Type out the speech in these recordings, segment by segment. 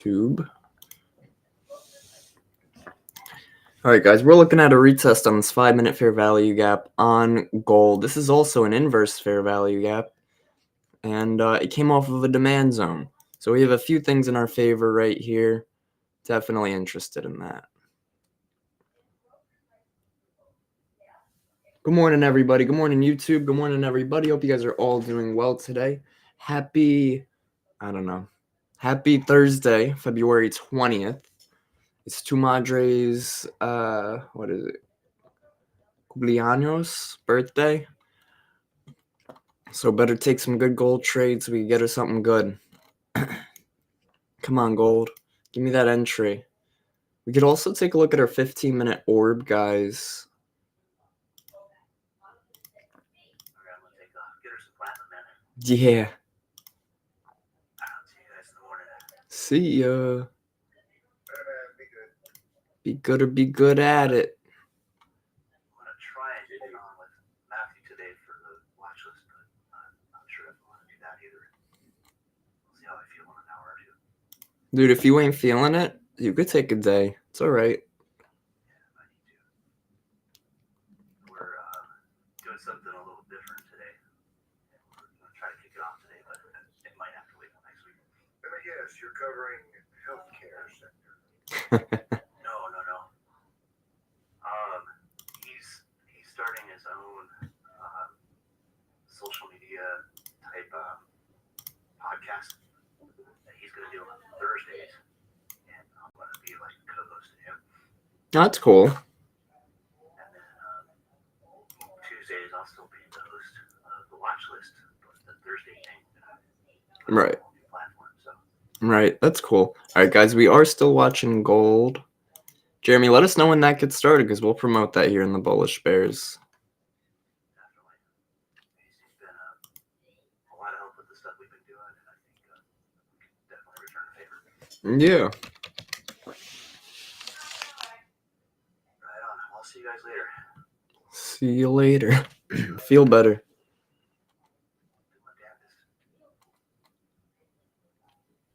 Tube. All right, guys, we're looking at a retest on this 5-minute fair value gap on gold. This is also an inverse fair value gap, and it came off of a demand zone. So we have a few things in our favor right here. Definitely interested in that. Good morning, everybody. Good morning, YouTube. Good morning, everybody. Hope you guys are all doing well today. Happy Thursday, February 20th. It's Tu Madre's, what is it? Cumpleaños, birthday. So better take some good gold trades so we can get her something good. Come on, gold. Give me that entry. We could also take a look at our 15-minute orb, guys. Yeah. See ya. Be good or be good at it. I'm going to try and get on with Matthew today for the watch list, but I'm not sure if I want to do that either. We'll see how I feel in an hour or two. Dude, if you ain't feeling it, you could take a day. It's all right. Yeah, I need to. We're doing something a little different today. We're going to try to kick it off today, but it might have to wait till next week. Let me guess, you're covering healthcare sector. No. He's starting his own social media type podcast that he's going to do on Thursdays, and I'm going to be like co-host to him. That's cool. And then Tuesdays I'll still be the host of the watch list, but the Thursday thing. Right. Platform, so. Right. That's cool. All right, guys, we are still watching gold. Jeremy, let us know when that gets started because we'll promote that here in the Bullishbrs. Definitely. He's been a lot of help with the stuff we've been doing, and I think we can definitely return the favor. Yeah. Right on. I'll see you guys later. See you later. Feel better. Do my damnedest.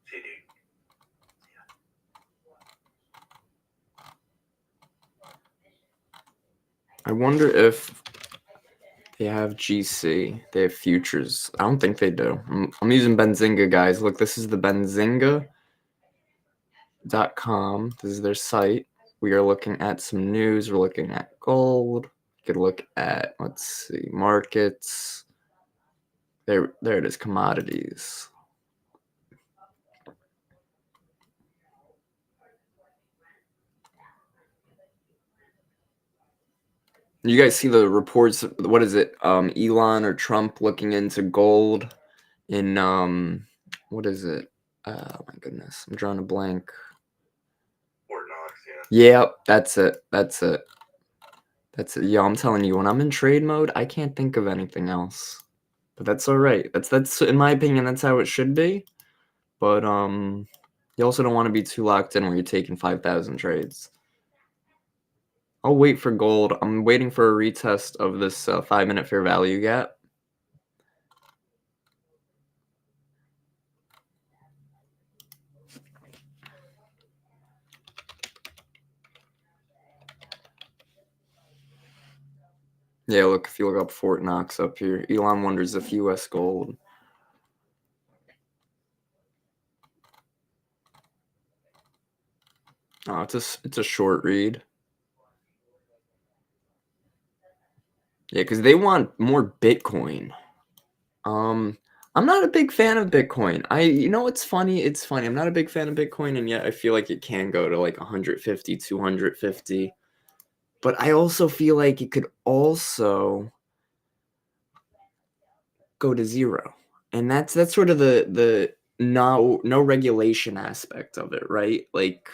See you, dude. See ya. I wonder if they have GC. They have futures. I don't think they do. I'm using Benzinga, guys. Look, this is the Benzinga.com. This is their site. We are looking at some news. We're looking at gold. We could look at, let's see, markets. There it is, commodities. You guys see the reports? What is it? Elon or Trump looking into gold in what is it? Oh my goodness, I'm drawing a blank. Fort Knox, Yep, that's it. Yeah, I'm telling you, when I'm in trade mode, I can't think of anything else. But that's all right. That's in my opinion, that's how it should be. But you also don't want to be too locked in where you're taking 5,000 trades. I'll wait for gold. I'm waiting for a retest of this 5-minute fair value gap. Yeah, look, if you look up Fort Knox up here, Elon wonders if U.S. gold. Oh, it's a short read. Yeah, because they want more Bitcoin. I'm not a big fan of Bitcoin. You know what's funny? It's funny. I'm not a big fan of Bitcoin, and yet I feel like it can go to like 150, 250. But I also feel like it could also go to zero. And that's sort of the no regulation aspect of it, right? Like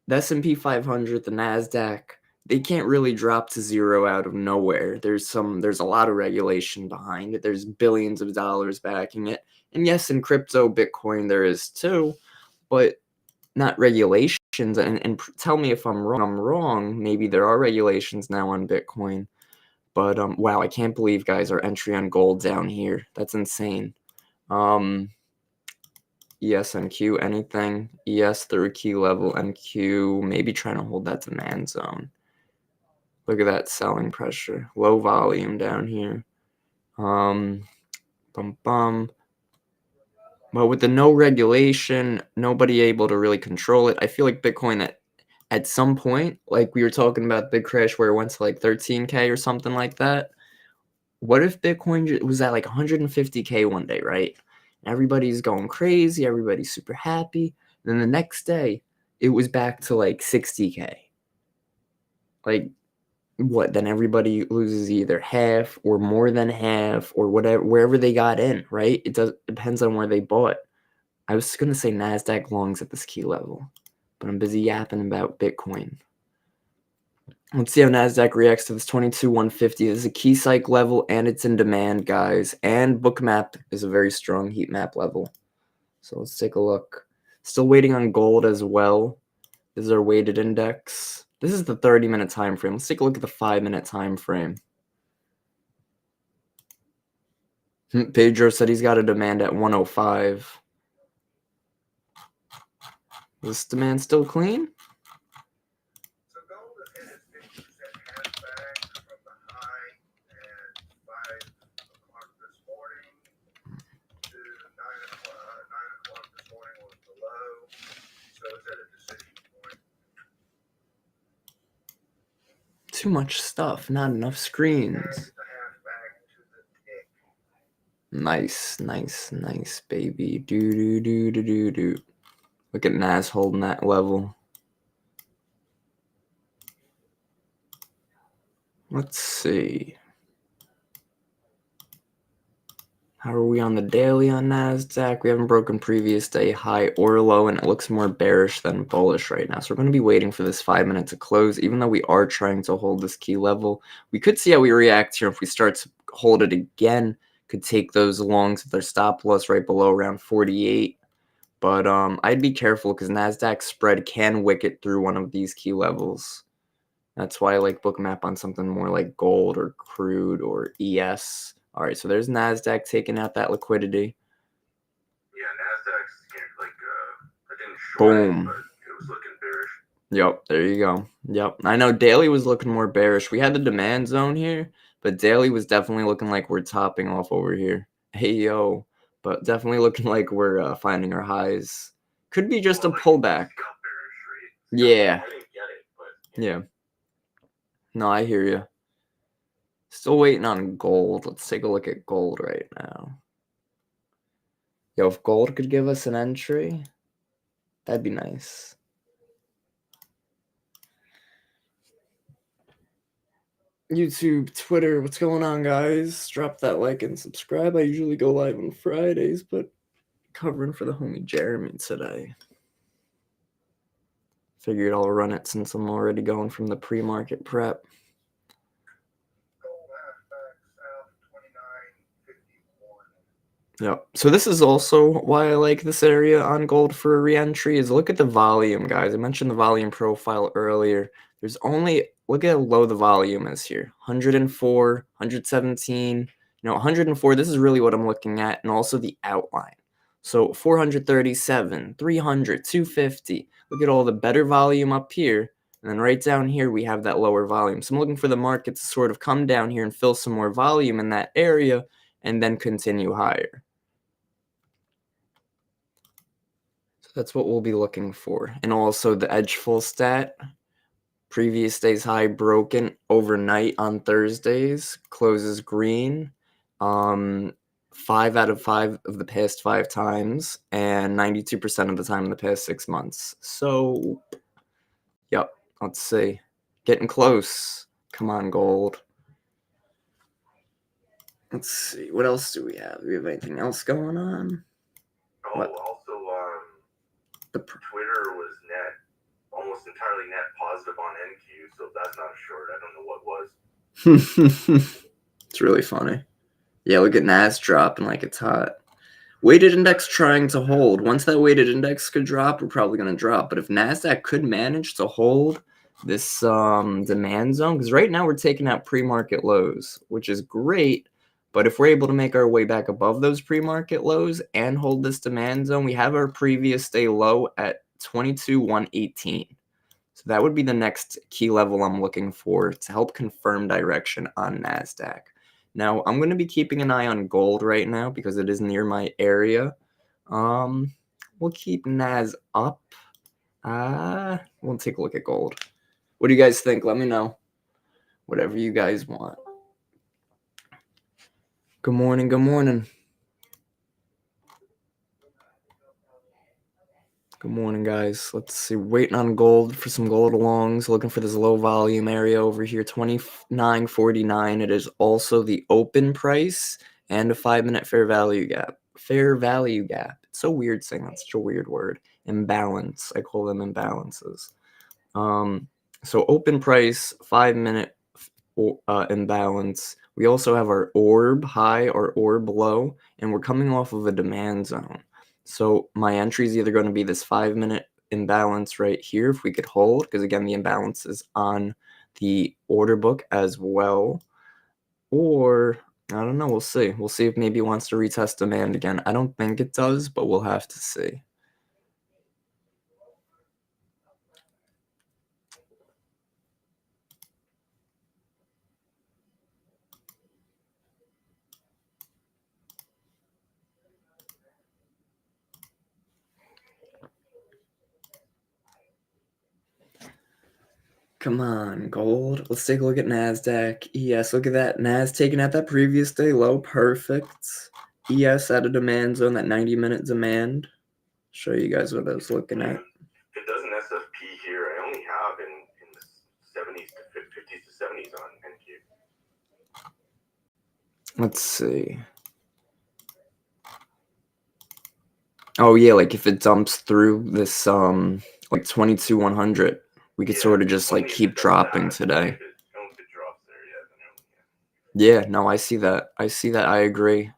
the S&P 500, the NASDAQ, they can't really drop to zero out of nowhere. There's a lot of regulation behind it. There's billions of dollars backing it. And yes, in crypto, Bitcoin, there is too, but not regulations. And tell me if I'm wrong. Maybe there are regulations now on Bitcoin. But wow, I can't believe, guys, our entry on gold down here. That's insane. ES, NQ, anything. ES through a key level, NQ, maybe trying to hold that demand zone. Look at that selling pressure. Low volume down here. Bum. But with the no regulation, nobody able to really control it. I feel like Bitcoin at some point, like we were talking about big crash where it went to like 13K or something like that. What if Bitcoin was at like 150K one day, right? Everybody's going crazy. Everybody's super happy. Then the next day, it was back to like 60K. Like, what? Then everybody loses either half or more than half or whatever, wherever they got in, right? It depends on where they bought. I was going to say NASDAQ longs at this key level, but I'm busy yapping about Bitcoin. Let's see how NASDAQ reacts to this 22,150. This is a key psych level, and it's in demand, guys. And Bookmap is a very strong heat map level. So let's take a look. Still waiting on gold as well. This is our weighted index. This is the 30-minute time frame. Let's take a look at the 5-minute time frame. Pedro said he's got a demand at 105. Is this demand still clean? So gold has hit its 50% hashtag from the high at 5 o'clock this morning to 9 o'clock this morning was the low. So it's at a decision point. Too much stuff, not enough screens. The halfback to the tick. Nice, baby. Do. Look at Nas holding that level. Let's see. How are we on the daily on NASDAQ? We haven't broken previous day high or low, and it looks more bearish than bullish right now. So we're going to be waiting for this 5 minute to close, even though we are trying to hold this key level. We could see how we react here. If we start to hold it again, could take those longs with their stop loss right below around 48. But I'd be careful because NASDAQ spread can wicket through one of these key levels. That's why I like Bookmap on something more like gold or crude or ES. All right, so there's NASDAQ taking out that liquidity. Yeah, NASDAQ's like, I didn't short it, Boom. but it was looking bearish. Yep, there you go. Yep, I know daily was looking more bearish. We had the demand zone here, but daily was definitely looking like we're topping off over here. Hey, yo. But definitely looking like we're finding our highs. Could be just a pullback. Yeah. I didn't get it, but Yeah. No, I hear you. Still waiting on gold. Let's take a look at gold right now. Yo, if gold could give us an entry, that'd be nice. YouTube, Twitter, what's going on, guys? Drop that like and subscribe. I usually go live on Fridays, but covering for the homie Jeremy today. Figured I'll run it since I'm already going from the pre-market prep. Gold halfback south 29.51. Yep. So this is also why I like this area on gold for a re-entry is look at the volume, guys. I mentioned the volume profile earlier. There's only, look at how low the volume is here. 104, 117, 104. This is really what I'm looking at, and also the outline. So 437, 300, 250. Look at all the better volume up here. And then right down here, we have that lower volume. So I'm looking for the market to sort of come down here and fill some more volume in that area and then continue higher. So that's what we'll be looking for. And also the edge full stat. Previous day's high broken overnight on Thursdays. Closes green. 5 out of 5 of the past 5 times. And 92% of the time in the past 6 months. So, yep. Let's see. Getting close. Come on, gold. Let's see. What else do we have? Do we have anything else going on? oh, What? also, The Twitter was almost entirely net positive on NQ, so that's not a short. I don't know what was. It's really funny. Yeah, look at Nas dropping like it's hot. Weighted index trying to hold. Once that weighted index could drop, we're probably going to drop. But if NASDAQ could manage to hold this demand zone, because right now we're taking out pre-market lows, which is great. But if we're able to make our way back above those pre-market lows and hold this demand zone, we have our previous day low at 22,118. So that would be the next key level I'm looking for to help confirm direction on NASDAQ. Now, I'm going to be keeping an eye on gold right now because it is near my area. We'll keep NAS up. We'll take a look at gold. What do you guys think? Let me know. Whatever you guys want. Good morning, good morning. Good morning, guys. Let's see. Waiting on gold for some gold longs. Looking for this low volume area over here, 29.49. It is also the open price and a 5-minute fair value gap. Fair value gap. It's so weird saying that's such a weird word. Imbalance. I call them imbalances. So open price, 5-minute imbalance. We also have our orb high or orb low, and we're coming off of a demand zone. So my entry is either going to be this 5-minute imbalance right here, if we could hold, because again, the imbalance is on the order book as well. Or, I don't know, we'll see. We'll see if maybe it wants to retest demand again. I don't think it does, but we'll have to see. Come on, gold. Let's take a look at NASDAQ. ES, look at that. NAS taking out that previous day low. Perfect. ES at a demand zone, that 90-minute demand. Show you guys what I was looking at. It does an SFP here. I only have in the 70s to 50s to 70s on NQ. Let's see. Oh yeah, like if it dumps through this like 22,100, we could sort of just like keep dropping today. Yeah, no, I see that. I agree.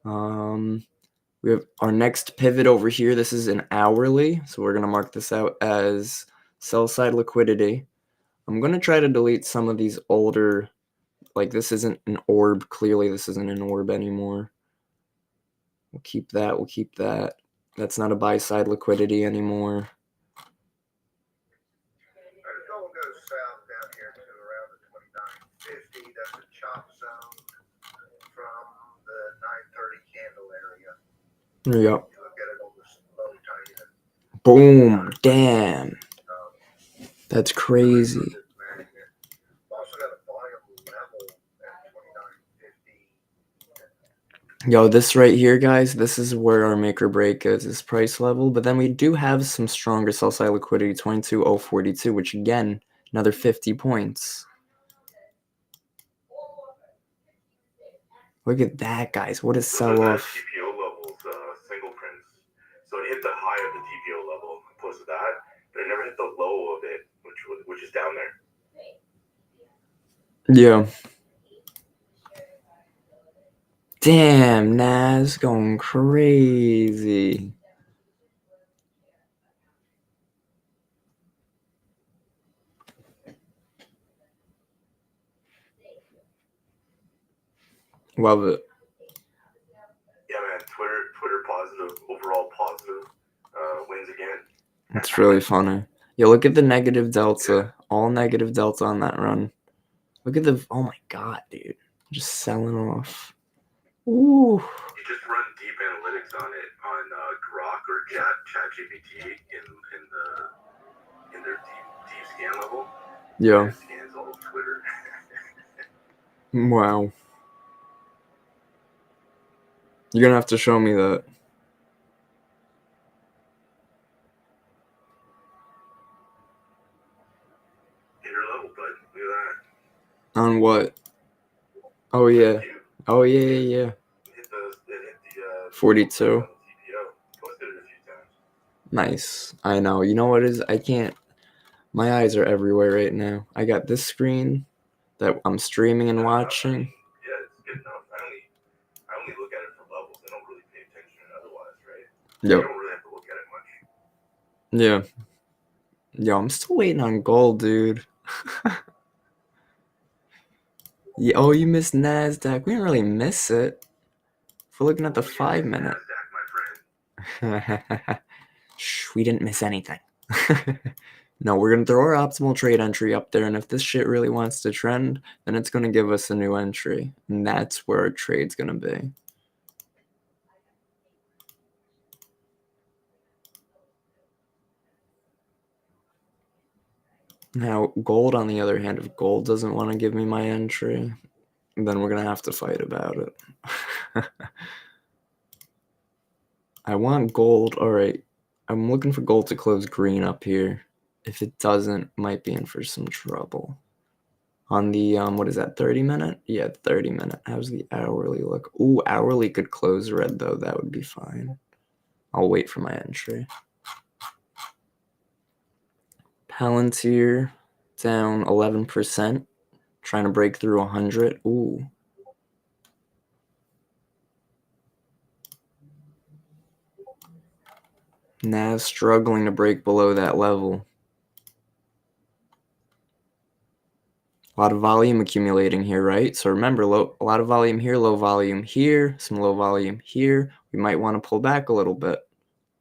We have our next pivot over here. This is an hourly, so we're gonna mark this out as sell side liquidity. I'm gonna try to delete some of these older, like this isn't an orb. Clearly, this isn't an orb anymore. We'll keep that. We'll keep that. That's not a buy side liquidity anymore. Gold goes south down here to around the 29.50. That's a chop zone from the 9:30 candle area. Yep. You look at it on the slow time. Boom. Damn. That's crazy. Also got a volume level at 29.50. Yo, this right here, guys, this is where our make or break is, this price level. But then we do have some stronger sell side liquidity, 22,042, which again, another 50 points. Look at that, guys. What a sell off. TPO levels, single prints. So it hit the high of the TPO level, close to that, but it never hit the low of it, which is down there. Yeah. Damn, Nas going crazy. Love it. Yeah, man. Twitter positive, overall positive, wins again. It's really funny. Yeah, look at the negative delta. All negative delta on that run. Look at the, oh my god, dude. Just selling off. Ooh. You just run deep analytics on it on Grok or ChatGPT in their deep scan level. Yeah. It scans all of Twitter. Wow. You're gonna have to show me that. Hit your level, bud. Look at that. On what? Oh yeah. Oh yeah, yeah, yeah. It hit the 42. TPO. Posted it a few times. Nice. I know. You know what is? I can't. My eyes are everywhere right now. I got this screen that I'm streaming and watching. Yeah, it's good enough. I only look at it for levels. I don't really pay attention otherwise, right? Yep. You don't really have to look at it much. Yeah. Yo, I'm still waiting on gold, dude. Yeah, oh, you missed NASDAQ. We didn't really miss it. If we're looking at the 5 minute. NASDAQ, my friend. Shh, we didn't miss anything. No, we're going to throw our optimal trade entry up there, and if this shit really wants to trend, then it's going to give us a new entry, and that's where our trade's going to be. Now, gold, on the other hand, if gold doesn't want to give me my entry, then we're going to have to fight about it. I want gold. All right. I'm looking for gold to close green up here. If it doesn't, might be in for some trouble. On the, what is that, 30 minute? Yeah, 30 minute. How's the hourly look? Ooh, hourly could close red, though. That would be fine. I'll wait for my entry. Palantir down 11%. Trying to break through 100. Ooh. Nas struggling to break below that level. A lot of volume accumulating here, right? So remember, a lot of volume here, low volume here, some low volume here. We might want to pull back a little bit.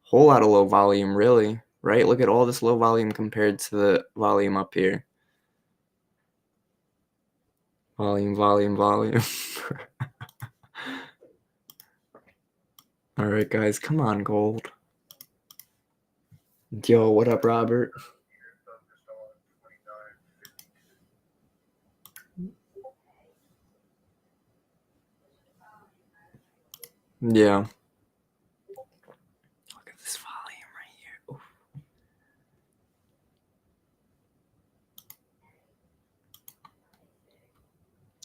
Whole lot of low volume, really, right? Look at all this low volume compared to the volume up here. Volume, volume, volume. All right, guys, come on, gold. Yo, what up, Robert? Yeah. Look at this volume right here. Oof.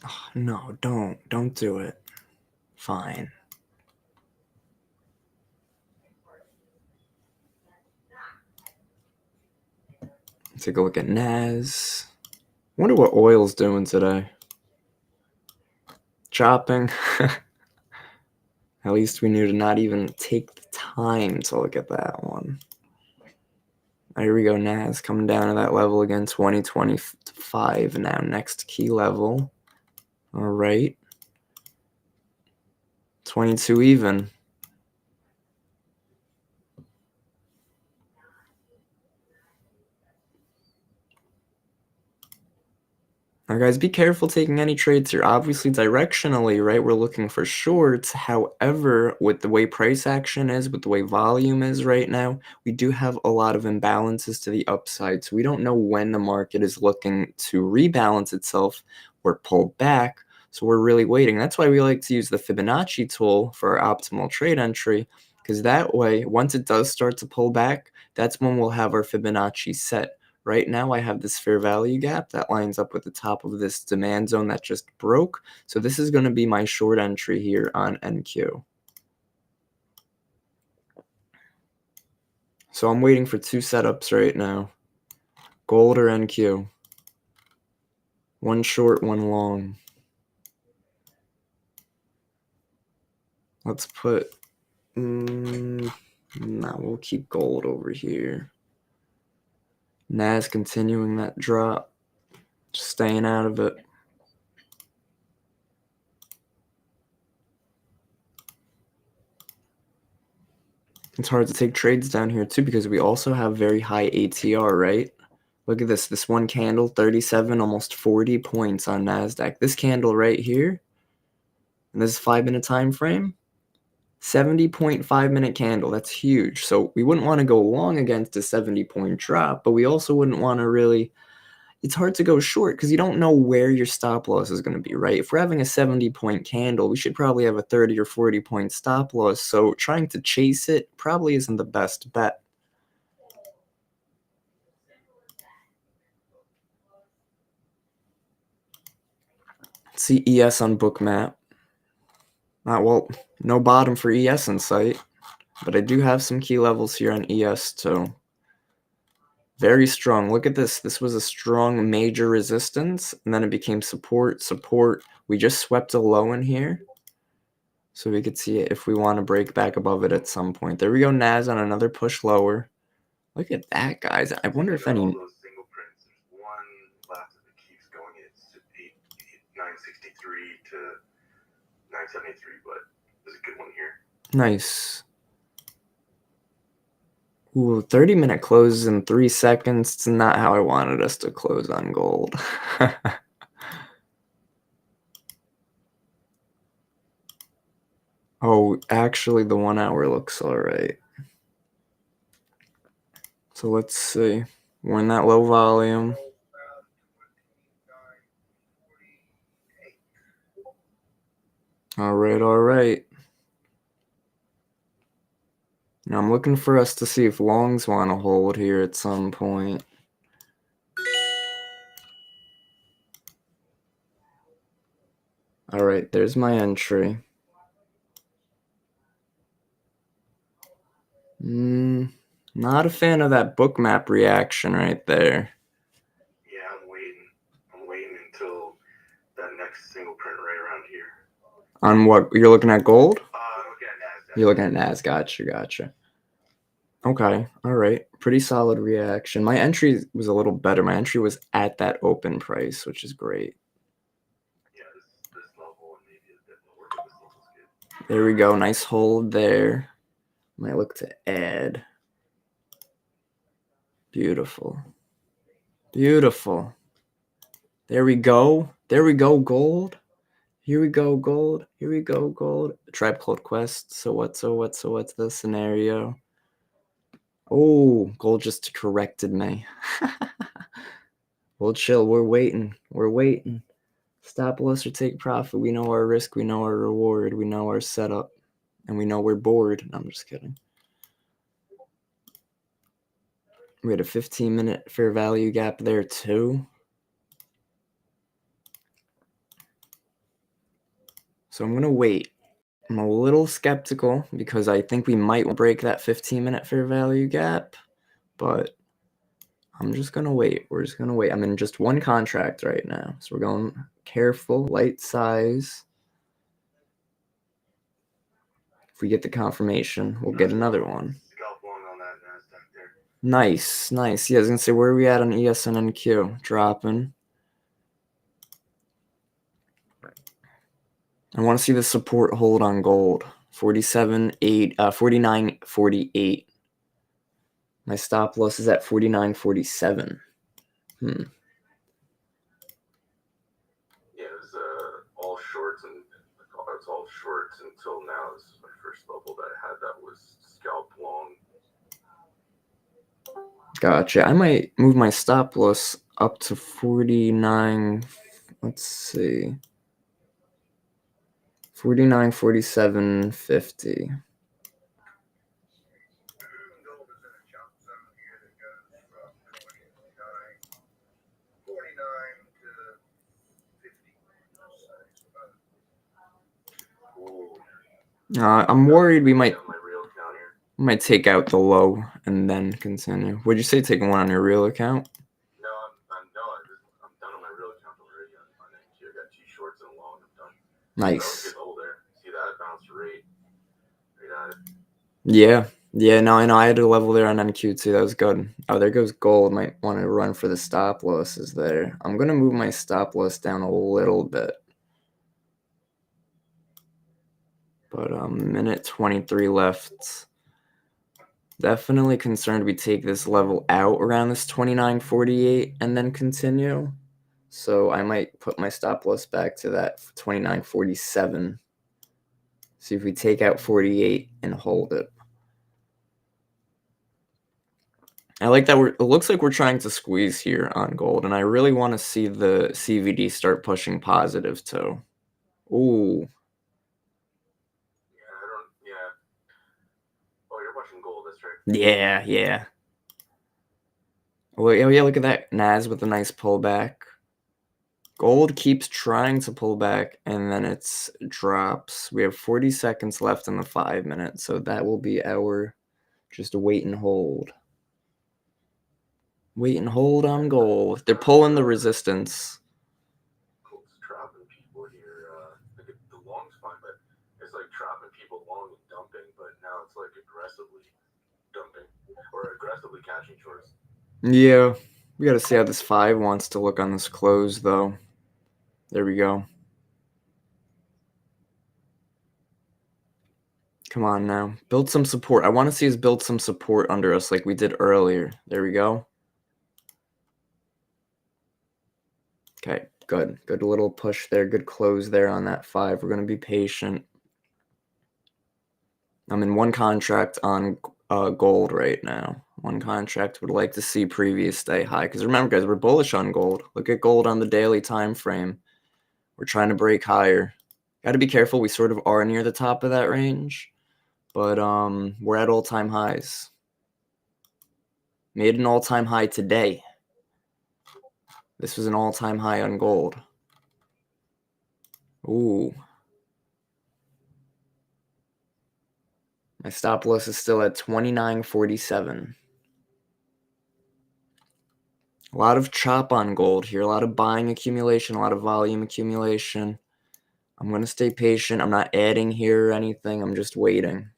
Oh, no, don't do it. Fine. Take a look at NAS. Wonder what oil's doing today. Chopping. At least we knew to not even take the time to look at that one. Here we go, NAS coming down to that level again, 2025 now, next key level. All right. 22 even. Now, guys, be careful taking any trades here. Obviously, directionally, right, we're looking for shorts. However, with the way price action is, with the way volume is right now, we do have a lot of imbalances to the upside. So we don't know when the market is looking to rebalance itself or pull back. So we're really waiting. That's why we like to use the Fibonacci tool for our optimal trade entry, because that way, once it does start to pull back, that's when we'll have our Fibonacci set. Right now, I have this fair value gap that lines up with the top of this demand zone that just broke. So this is going to be my short entry here on NQ. So I'm waiting for two setups right now. Gold or NQ. One short, one long. Let's put... no, we'll keep gold over here. NAS continuing that drop. Just staying out of it. It's hard to take trades down here too because we also have very high ATR, right? Look at this one candle, 37, almost 40 points on NASDAQ. This candle right here, and this is 5-minute time frame, 70.5 minute candle. That's huge. So we wouldn't want to go long against a 70-point drop, but we also wouldn't want to really... It's hard to go short because you don't know where your stop loss is going to be, right? If we're having a 70-point candle, we should probably have a 30 or 40-point stop loss. So trying to chase it probably isn't the best bet. See ES on Bookmap. Well, no bottom for ES in sight, but I do have some key levels here on ES too. Very strong. Look at this. This was a strong major resistance, and then it became support, support. We just swept a low in here, so we could see it if we want to break back above it at some point. There we go, NAS on another push lower. Look at that, guys. I wonder if any... All those single prints, there's one left that keeps going. It's 8, 9 963 to 973, but there's a good one here. Nice. Ooh, 30-minute closes in 3 seconds. It's not how I wanted us to close on gold. Oh, actually, the 1 hour looks all right. So let's see. We're in that low volume. All right, all right. Now I'm looking for us to see if longs want to hold here at some point. All right, there's my entry. Not a fan of that book map reaction right there. Yeah, I'm waiting. I'm waiting until that next single print right around here. On what? You're looking at gold? Looking at NASDAQ. You're looking at NAS. Gotcha. Okay, all right. Pretty solid reaction. My entry was a little better. My entry was at that open price, which is great. Yeah, this level and maybe a bit lower, but this level's good. There we go. Nice hold there. Might look to add. Beautiful. Beautiful. There we go. There we go, gold. Here we go, gold. Here we go, gold. Tribe Called Quest. So what's the scenario? Oh, gold just corrected me. We'll chill. We're waiting. Stop loss or take profit. We know our risk. We know our reward. We know our setup. And we know we're bored. No, I'm just kidding. We had a 15-minute fair value gap there too. So I'm going to wait. I'm a little skeptical because I think we might break that 15-minute fair value gap. But I'm just going to wait. We're just going to wait. I'm in just one contract right now. So we're going careful, light size. If we get the confirmation, we'll get another one. Scalp long on that NASDAQ there. Nice. Yeah, I was going to say, where are we at on ESNNQ? Dropping. I want to see the support hold on gold. 49.48. My stop loss is at 49.47. Yeah, it was all shorts and it's all shorts until now. This is my first level that I had that was scalp long. Gotcha. I might move my stop loss up to 49. Let's see. 49.47.50. Gold is in a chop zone here that goes from 29.49 to 50. I'm worried we might My real account here. take out the low and then continue. Would you say taking one on your real account? No, I'm done on my real account already. On NQ, I got 2 shorts and a long. I'm done. Nice. That was a good level there. See that bounce rate? Right at it. Yeah. No, I know. I had a level there on NQ too. That was good. Oh, there goes gold. Might want to run for the stop losses there. I'm gonna move my stop loss down a little bit. But minute 23 left. Definitely concerned we take this level out around this 29.48 and then continue. So I might put my stop loss back to that 29.47. See if we take out 48 and hold it. I like that it looks like we're trying to squeeze here on gold, and I really want to see the CVD start pushing positive too. Ooh. Yeah. Oh, you're watching gold, that's right. Yeah. Oh, yeah, look at that. NAS with a nice pullback. Gold keeps trying to pull back, and then it drops. We have 40 seconds left in the 5 minutes, so that will be our just wait and hold. Wait and hold on gold. They're pulling the resistance. Gold's trapping people here. Like the long's fine, but it's like trapping people long and dumping, but now it's like aggressively dumping or aggressively catching shorts. Yeah, we got to see how this 5 wants to look on this close, though. There we go. Come on now. Build some support. I want to see us build some support under us like we did earlier. There we go. Okay, good. Good little push there. Good close there on that 5. We're going to be patient. I'm in one contract on gold right now. One contract. Would like to see previous day high. Because remember, guys, we're bullish on gold. Look at gold on the daily time frame. We're trying to break higher. Got to be careful. We sort of are near the top of that range. But we're at all-time highs. Made an all-time high today. This was an all-time high on gold. Ooh. My stop loss is still at 29.47. A lot of chop on gold here. A lot of buying accumulation. A lot of volume accumulation. I'm going to stay patient. I'm not adding here or anything. I'm just waiting.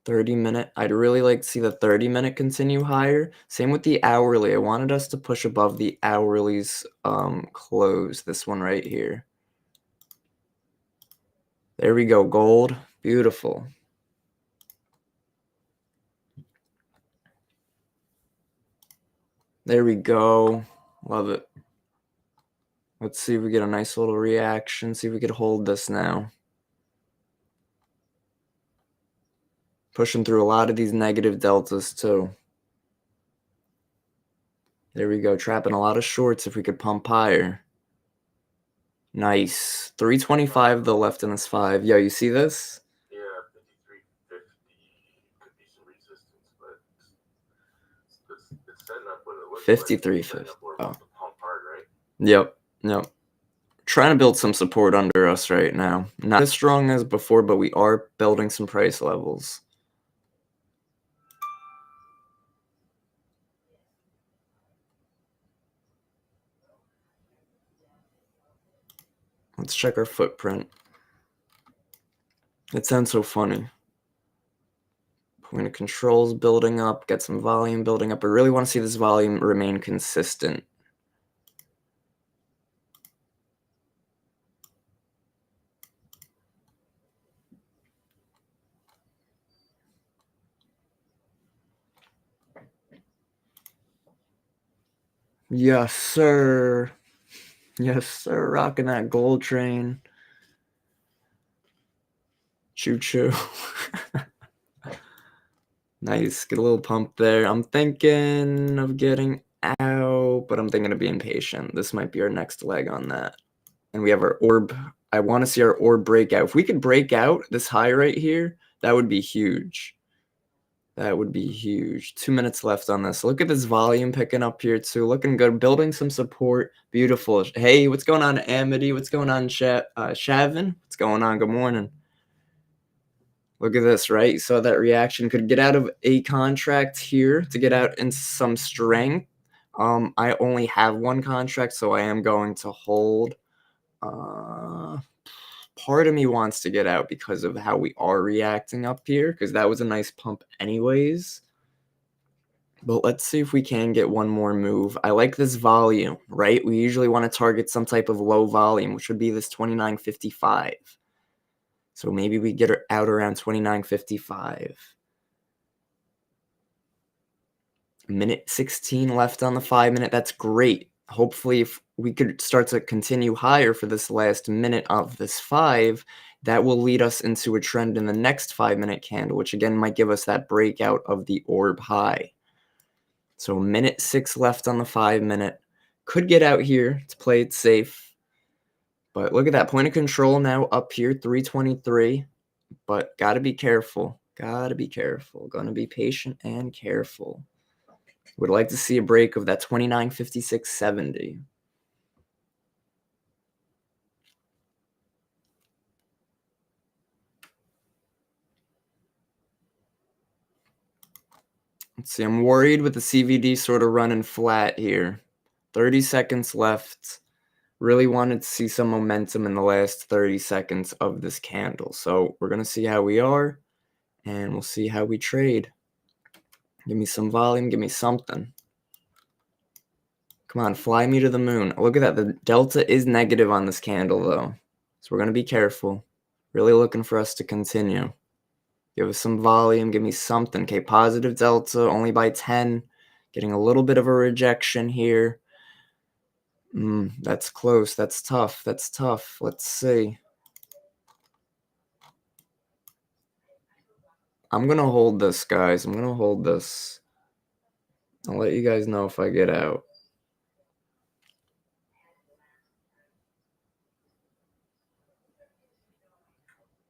30-minute. I'd really like to see the 30-minute continue higher. Same with the hourly. I wanted us to push above the hourly's close. This one right here. There we go. Gold. Beautiful. There we go. Love it. Let's see if we get a nice little reaction. See if we could hold this now. Pushing through a lot of these negative deltas too. There we go. Trapping a lot of shorts if we could pump higher. Nice. 325 though left in this 5. Yo, you see this? Yeah, 53.50 could be some resistance, but it's setting up what it looks 53.50. like. Oh. Pump hard, right? Yep. Trying to build some support under us right now. Not as strong as before, but we are building some price levels. Let's check our footprint. It sounds so funny. Point of controls building up, get some volume building up. I really want to see this volume remain consistent. Yes, sir. Yes, sir. Rocking that gold train. Choo-choo. Nice. Get a little pump there. I'm thinking of getting out, but I'm thinking of being patient. This might be our next leg on that. And we have our orb. I want to see our orb break out. If we could break out this high right here, that would be huge. That would be huge. 2 minutes left on this. Look at this volume picking up here too. Looking good. Building some support. Beautiful. Hey, what's going on, Amity? What's going on, Shavin? What's going on? Good morning. Look at this, right? So that reaction could get out of a contract here to get out in some strength. I only have one contract, so I am going to hold. Part of me wants to get out because of how we are reacting up here, because that was a nice pump anyways. But let's see if we can get one more move. I like this volume, right? We usually want to target some type of low volume, which would be this 29.55. So maybe we get her out around 29.55. Minute 16 left on the 5 minute. That's great. Hopefully, if we could start to continue higher for this last minute of this 5, that will lead us into a trend in the next 5-minute candle, which again might give us that breakout of the orb high. So minute 6 left on the 5 minute. Could get out here to play it safe. But look at that point of control now up here, 323. But got to be careful. Got to be careful. Going to be patient and careful. Would like to see a break of that 29.56.70. Let's see. I'm worried with the CVD sort of running flat here. 30 seconds left. Really wanted to see some momentum in the last 30 seconds of this candle. So we're going to see how we are, and we'll see how we trade. Give me some volume. Give me something. Come on, fly me to the moon. Look at that. The delta is negative on this candle, though. So we're going to be careful. Really looking for us to continue. Give us some volume. Give me something. Okay, positive delta, only by 10. Getting a little bit of a rejection here. That's close. That's tough. That's tough. Let's see. I'm going to hold this, guys. I'm going to hold this. I'll let you guys know if I get out.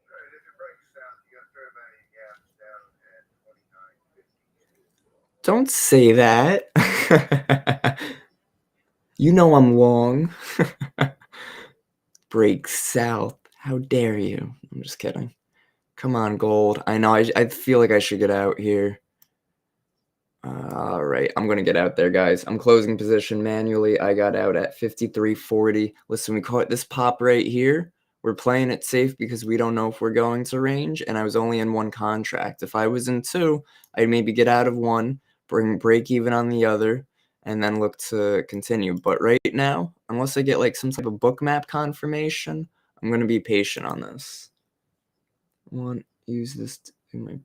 Alright, if it breaks south, you got fair value gaps down at 29.52. Don't say that. You know I'm long. Break south. How dare you? I'm just kidding. Come on, gold. I know. I feel like I should get out here. All right. I'm going to get out there, guys. I'm closing position manually. I got out at 53.40. Listen, we caught this pop right here. We're playing it safe because we don't know if we're going to range, and I was only in one contract. If I was in two, I'd maybe get out of one, break even on the other, and then look to continue. But right now, unless I get like some type of book map confirmation, I'm going to be patient on this. Use this to my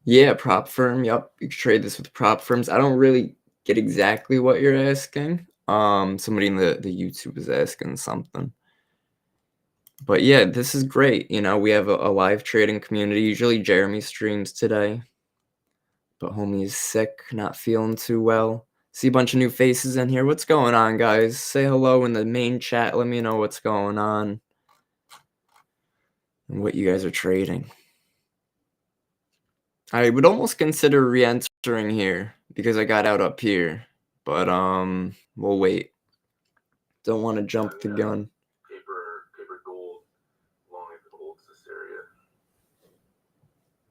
yeah, prop firm. Yep, you can trade this with prop firms. I don't really get exactly what you're asking. Somebody in the YouTube is asking something. But yeah, this is great. You know, we have a live trading community. Usually Jeremy streams today, but homie is sick, not feeling too well. See a bunch of new faces in here. What's going on, guys? Say hello in the main chat. Let me know what's going on and what you guys are trading. I would almost consider re-entering here because I got out up here, but we'll wait. Don't want to jump the gun. Paper gold, long if it holds this area.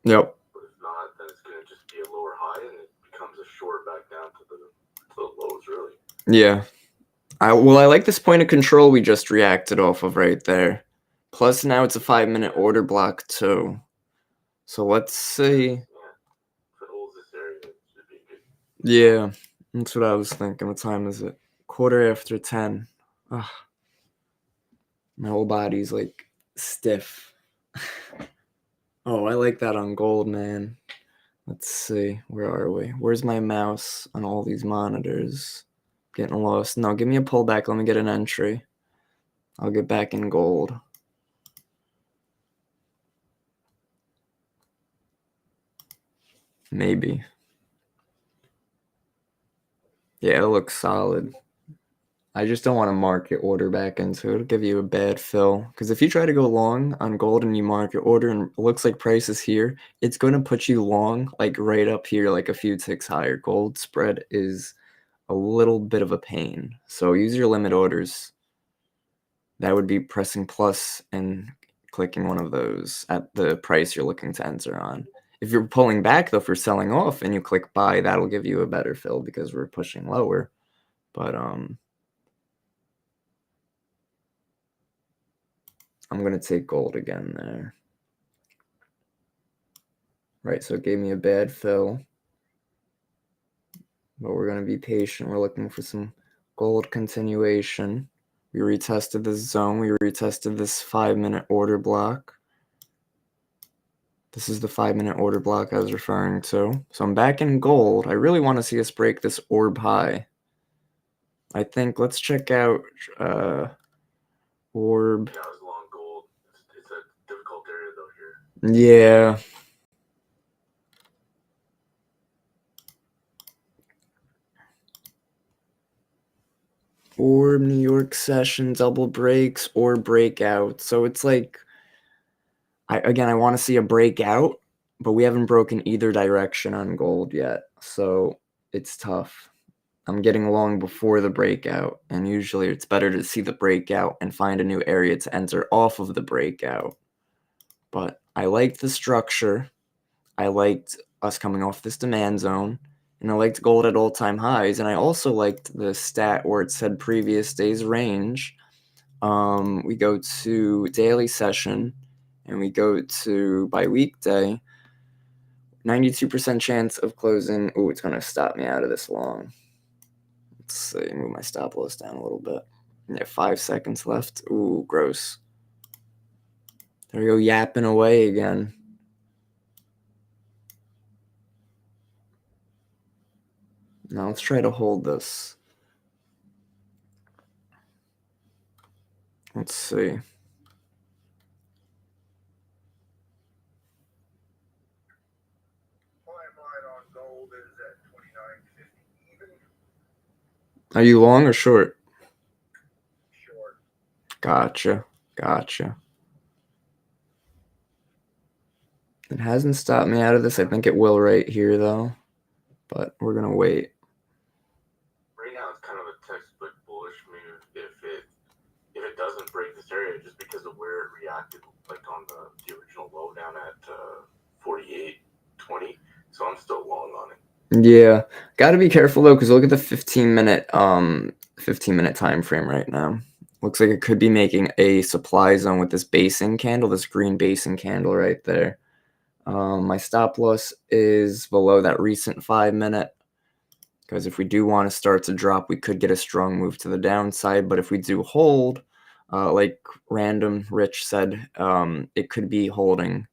Yep. But if not, then it's gonna just be a lower high, and it becomes a short back down to the lows, really. Yeah. I like this point of control we just reacted off of right there. Plus now it's a 5-minute order block too. So let's see. Yeah. If it holds this area, it should be good. Yeah, that's what I was thinking. What time is it? 10:15. Ugh. My whole body's like stiff. Oh, I like that on gold, man. Let's see. Where are we? Where's my mouse on all these monitors? Getting lost. No, give me a pullback. Let me get an entry. I'll get back in gold. Maybe. Yeah, it looks solid. I just don't want to market order back into it. It'll give you a bad fill. Because if you try to go long on gold and you market order and it looks like price is here, it's going to put you long like right up here, like a few ticks higher. Gold spread is a little bit of a pain. So use your limit orders. That would be pressing plus and clicking one of those at the price you're looking to enter on. If you're pulling back, though, for selling off and you click buy, that'll give you a better fill because we're pushing lower. But I'm going to take gold again there. Right, so it gave me a bad fill. But we're going to be patient. We're looking for some gold continuation. We retested this zone. We retested this 5-minute order block. This is the 5-minute order block I was referring to. So I'm back in gold. I really want to see us break this orb high. I think let's check out orb. Yeah, it was long gold. It's a difficult area though here. Yeah. Orb, New York session, double breaks, or breakout. So it's like, I want to see a breakout, but we haven't broken either direction on gold yet. So it's tough. I'm getting long before the breakout, and usually it's better to see the breakout and find a new area to enter off of the breakout. But I liked the structure. I liked us coming off this demand zone, and I liked gold at all-time highs, and I also liked the stat where it said previous day's range. We go to daily session, and we go to by weekday, 92% chance of closing. Oh, it's going to stop me out of this long. Let's see, move my stop loss down a little bit. Yeah, 5 seconds left. Ooh, gross. There we go, yapping away again. Now let's try to hold this. Let's see. Timeline on gold is at 29.50 even. Are you long or short? Short. Gotcha. It hasn't stopped me out of this. I think it will right here, though. But we're going to wait. Right now, it's kind of a textbook bullish move if it doesn't break this area, just because of where it reacted, like on the original low down at 48.20. So I'm still long on it. Yeah. Got to be careful, though, because look at the 15-minute time frame right now. Looks like it could be making a supply zone with this basing candle, this green basing candle right there. My stop loss is below that recent 5-minute, because if we do want to start to drop, we could get a strong move to the downside. But if we do hold, like Random Rich said, it could be holding.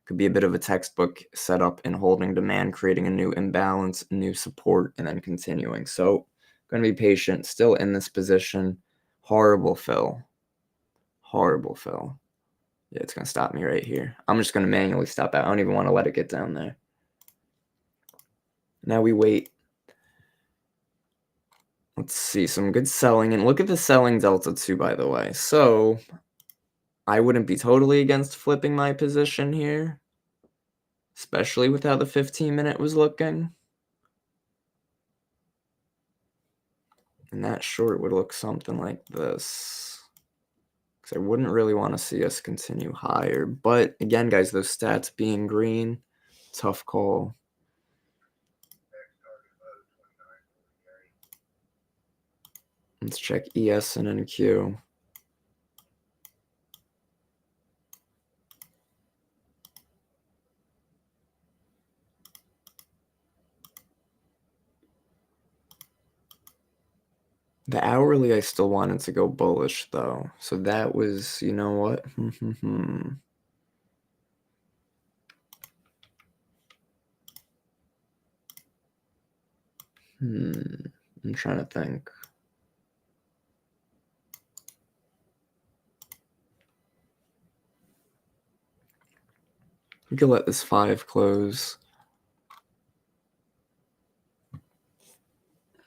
Could be a bit of a textbook setup in holding demand, creating a new imbalance, new support, and then continuing. So going to be patient, still in this position. Horrible fill. Yeah, it's going to stop me right here. I'm just going to manually stop out. I don't even want to let it get down there. Now we wait. Let's see, some good selling. And look at the selling delta too, by the way. So I wouldn't be totally against flipping my position here, especially with how the 15-minute was looking. And that short would look something like this. I wouldn't really want to see us continue higher. But again, guys, those stats being green, tough call. Let's check ES and NQ. The hourly, I still wanted to go bullish, though. So that was, you know what? I'm trying to think. We could let this 5 close.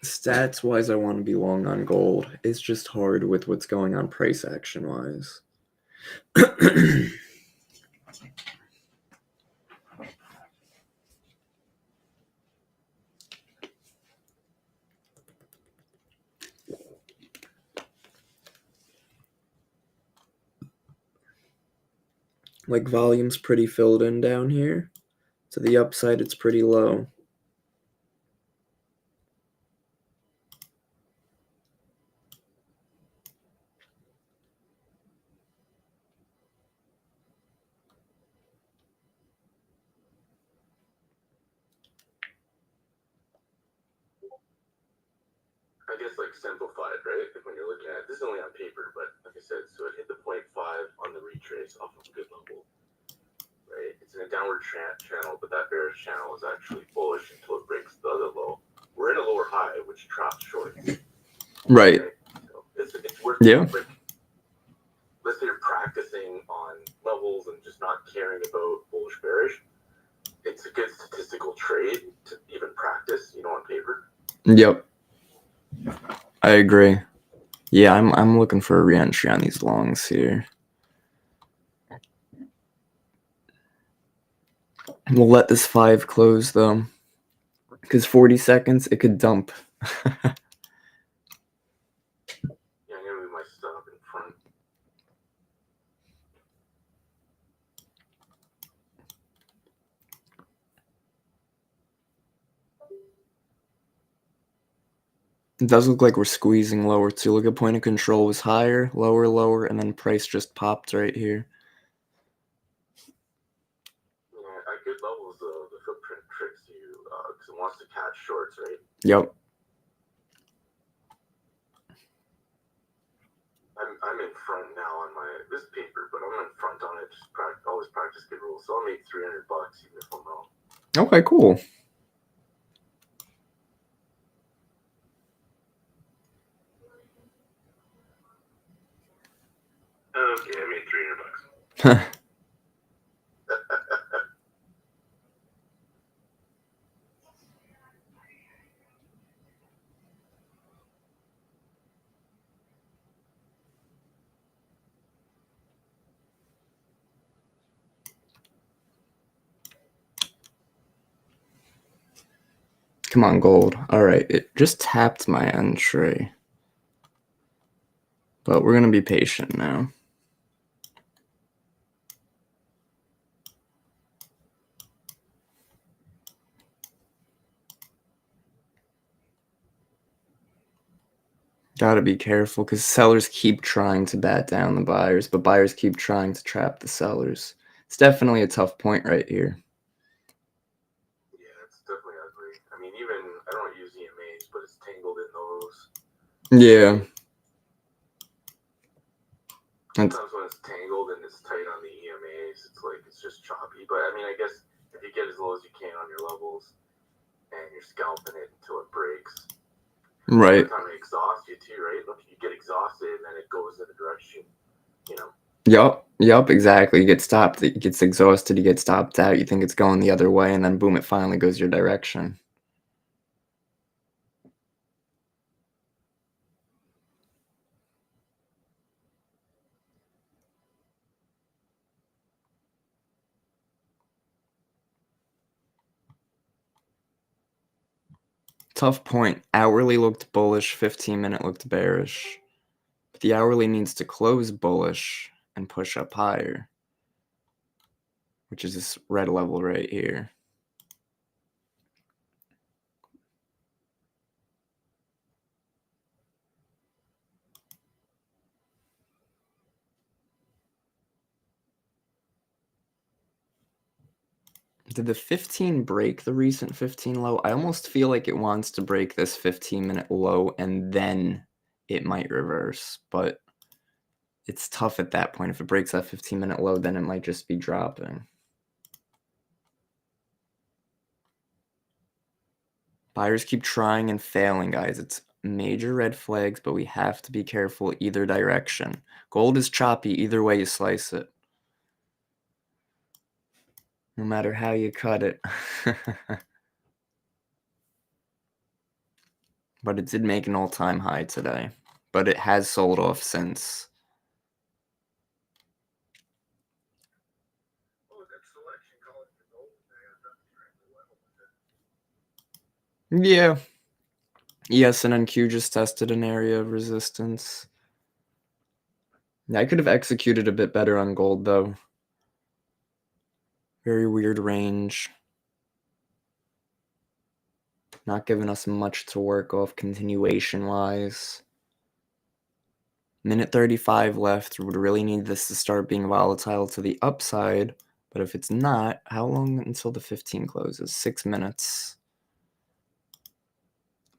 Stats-wise, I want to be long on gold. It's just hard with what's going on price action-wise. Like, volume's pretty filled in down here. To the upside, it's pretty low. I guess like simplified, right? Like when you're looking at this is only on paper, but like I said, so it hit the 0.5 on the retrace off of a good level, right? It's in a downward channel, but that bearish channel is actually bullish until it breaks the other low. We're in a lower high, which drops short. Right. So it's worth Yeah. like, let's say you're practicing on levels and just not caring about bullish bearish. It's a good statistical trade to even practice, on paper. Yep. I agree. Yeah, I'm looking for a re-entry on these longs here. We'll let this 5 close, though, because 40 seconds, it could dump. Yeah, I'm gonna move my stop in front. It does look like we're squeezing lower, too. Look at point of control was higher, lower, and then price just popped right here. Yeah, at good levels, though, the footprint tricks you because it wants to catch shorts, right? Yep. I'm in front now on this paper, but I'm in front on it. Just always practice good rules. So I'll make $300 even if I'm wrong. Okay, cool. Okay, I made $300. Come on, gold. All right, it just tapped my entry. But we're going to be patient now. Gotta be careful because sellers keep trying to bat down the buyers, but buyers keep trying to trap the sellers. It's definitely a tough point right here. Yeah, it's definitely ugly. I mean, even, I don't use EMAs, but it's tangled in those. Yeah. Sometimes when it's tangled and it's tight on the EMAs, it's like, it's just choppy. But I mean, I guess if you get as low as you can on your levels and you're scalping it until it breaks. Right. Every time it exhausts you too, right? Look, you get exhausted and then it goes in a direction, you know. Yup, exactly. You get stopped, it gets exhausted, you get stopped out, you think it's going the other way, and then boom, it finally goes your direction. Tough point. Hourly looked bullish, 15-minute looked bearish. But the hourly needs to close bullish and push up higher, which is this red level right here. Did the 15 break the recent 15 low? I almost feel like it wants to break this 15-minute low and then it might reverse, but it's tough at that point. If it breaks that 15-minute low, then it might just be dropping. Buyers keep trying and failing, guys. It's major red flags, but we have to be careful either direction. Gold is choppy either way you slice it. No matter how you cut it. But it did make an all-time high today. But it has sold off since. What was that selection calling for gold today? I thought the trend was level with it. Yeah. ESNNQ just tested an area of resistance. Yeah, I could have executed a bit better on gold, though. Very weird range. Not giving us much to work off continuation-wise. Minute 35 left. Would really need this to start being volatile to the upside. But if it's not, how long until the 15 closes? 6 minutes.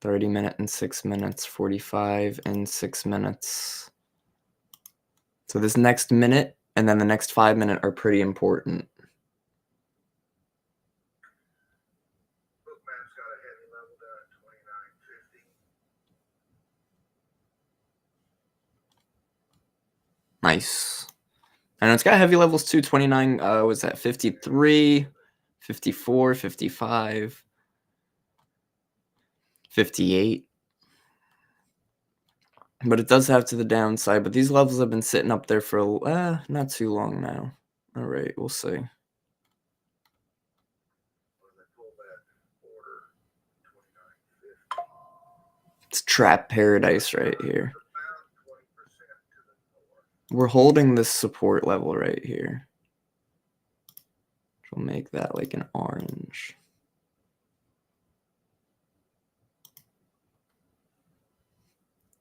30 minute and 6 minutes. 45 and 6 minutes. So this next minute and then the next 5 minute are pretty important. Bookmap's got a heavy level down at 29.50. Nice. I know it's got heavy levels too. 29 was that 53, 54, 55, 58. But it does have to the downside. But these levels have been sitting up there for not too long now. All right, we'll see. When they pull that order, 29.50. It's trap paradise right here. About 20% to the north. We're holding this support level right here. We'll make that like an orange.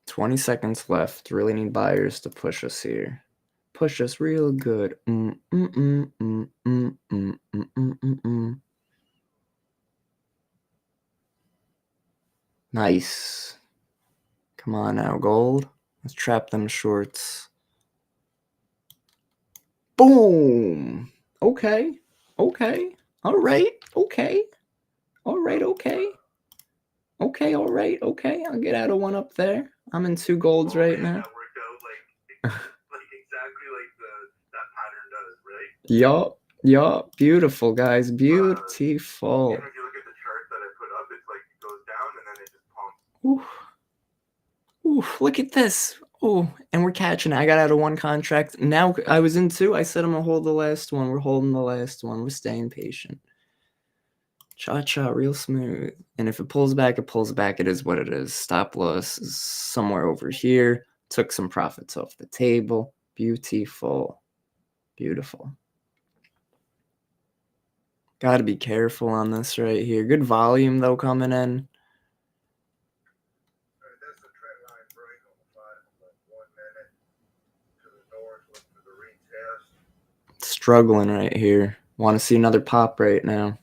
$20 seconds left. Really need buyers to push us here. Push us real good. Nice. Come on now, gold. Let's trap them shorts. Boom. Okay. Okay. All right. Okay. All right. Okay. Okay. All right. Okay. I'll get out of one up there. I'm in 2 golds right now. That worked out like exactly like that pattern does, right? Yup. Yup. Beautiful, guys. Beautiful. Even if you look at the chart that I put up, it's like it goes down and then it just pumps. Ooh. Ooh, look at this. Oh, and we're catching it. I got out of 1 contract. Now I was in 2. I said I'm going to hold the last one. We're holding the last one. We're staying patient. Cha-cha, real smooth. And if it pulls back, it pulls back. It is what it is. Stop loss is somewhere over here. Took some profits off the table. Beautiful. Beautiful. Got to be careful on this right here. Good volume, though, coming in. That's the trend line break on the 1 minute to the north. Look for the retest. Struggling right here. Want to see another pop right now.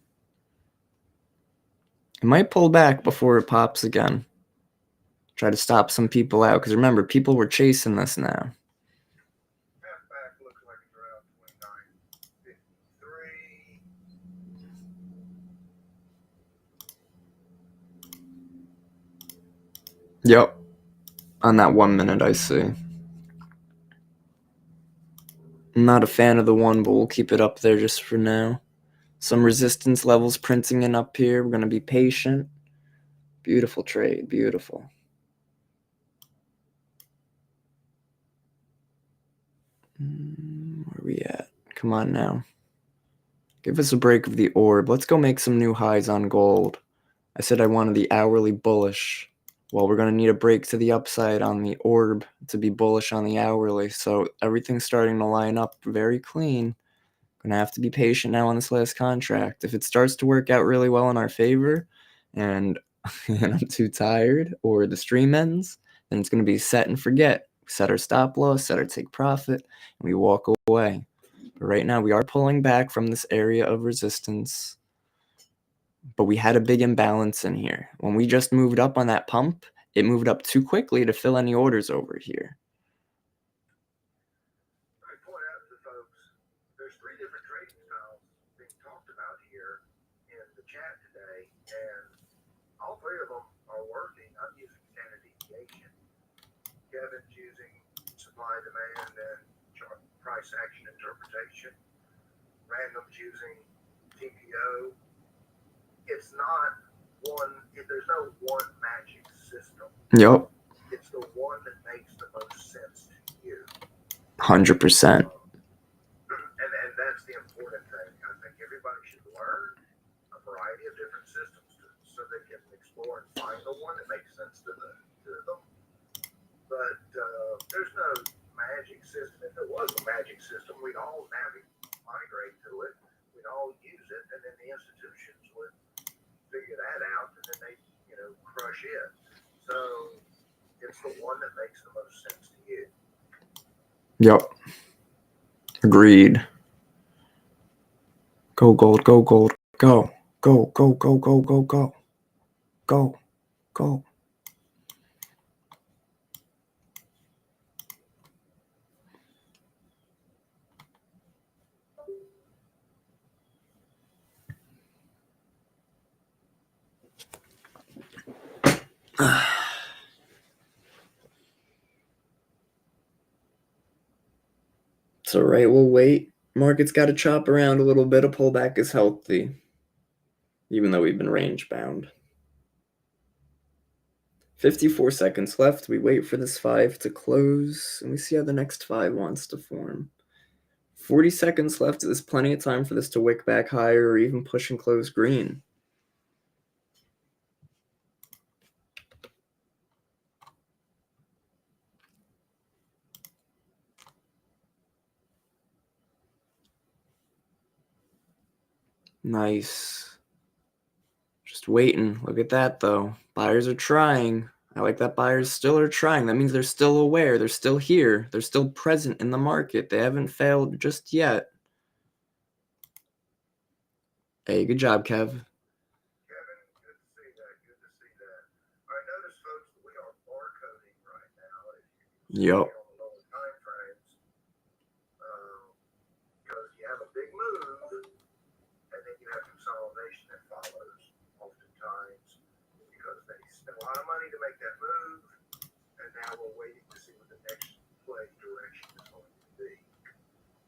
It might pull back before it pops again. Try to stop some people out. Because remember, people were chasing this now. Halfback looks like it's around 29.53. Yep. On that 1 minute, I see. I'm not a fan of the 1, but we'll keep it up there just for now. Some resistance levels printing in up here. We're going to be patient. Beautiful trade. Beautiful. Where are we at? Come on now. Give us a break of the orb. Let's go make some new highs on gold. I said I wanted the hourly bullish. Well, we're going to need a break to the upside on the orb to be bullish on the hourly. So everything's starting to line up very clean. Going to have to be patient now on this last contract. If it starts to work out really well in our favor and I'm too tired or the stream ends, then it's going to be set and forget. Set our stop loss, set our take profit, and we walk away. But right now we are pulling back from this area of resistance. But we had a big imbalance in here. When we just moved up on that pump, it moved up too quickly to fill any orders over here. I point out to folks, there's 3 different trading styles being talked about here in the chat today, and all 3 of them are working. I'm using standard deviation. Kevin's using supply, demand, and price action interpretation. Random's using TPO. It's not one, there's no one magic system. Yep. It's the one that makes the most sense to you. 100%. And that's the important thing. I think everybody should learn a variety of different systems so they can explore and find the one that makes sense to them. But there's no magic system. If there was a magic system, we'd all migrate to it. We'd all use it, and then the institutions would figure that out, and then they, crush it. So it's the one that makes the most sense to you. Yep. Agreed. Go gold, go gold, go. Go, go, go, go, go, go. Go, go. It's all right. We'll wait. Market's got to chop around a little bit. A pullback is healthy, even though we've been range bound. 54 seconds left. We wait for this 5 to close, and we see how the next 5 wants to form. 40 seconds left. There's plenty of time for this to wick back higher or even push and close green. Nice. Just waiting. Look at that, though. Buyers are trying. I like that buyers still are trying. That means they're still aware. They're still here. They're still present in the market. They haven't failed just yet. Hey, good job, Kev. Kevin, good to see that. Good to see that. I notice, folks, that we are barcoding right now. If Yup. on the lower time frames. Because you have a big move, and then you have consolidation that follows oftentimes because they spent a lot of money to make that move, and now we're waiting to see what the next play direction is going to be.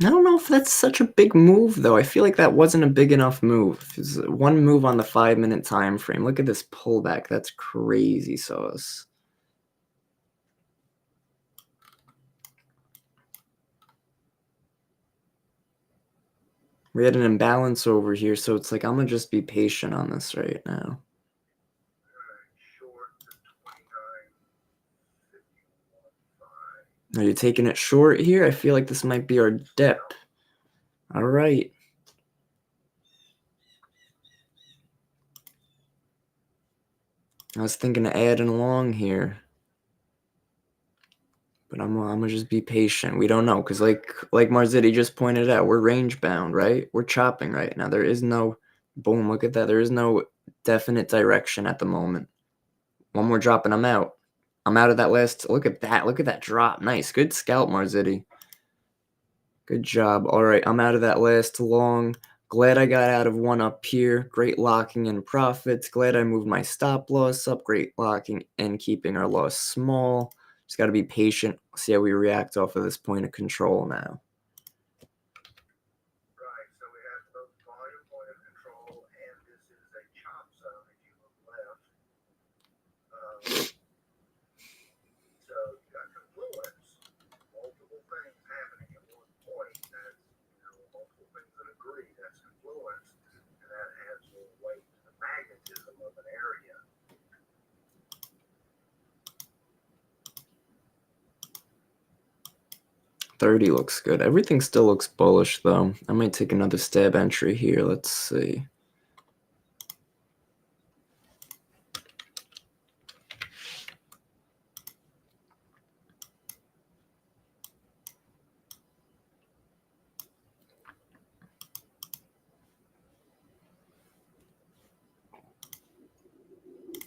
I don't know if that's such a big move, though. I feel like that wasn't a big enough move. It's one move on the 5-minute time frame. Look at this pullback. That's crazy sauce. We had an imbalance over here, so it's like I'm going to just be patient on this right now. Short to 29.51.5. Are you taking it short here? I feel like this might be our dip. All right. I was thinking of adding along here. But I'm gonna just be patient. We don't know, because like Marzetti just pointed out, we're range bound, right? We're chopping right now. There is no boom. Look at that. There is no definite direction at the moment. One more drop and I'm out. I'm out of that last. Look at that. Look at that drop. Nice. Good scalp, Marzetti. Good job. All right, I'm out of that last long. Glad I got out of one up here. Great locking in profits. Glad I moved my stop loss up. Great locking and keeping our loss small. Just got to be patient. See how we react off of this point of control now. Right, so we have both volume point of control, and this is a chop zone if you look left. So you got confluence, multiple things happening at one point. That's, multiple things that agree. That's confluence, and that adds more weight to the magnetism of an area. $30 looks good. Everything still looks bullish, though. I might take another stab entry here. Let's see.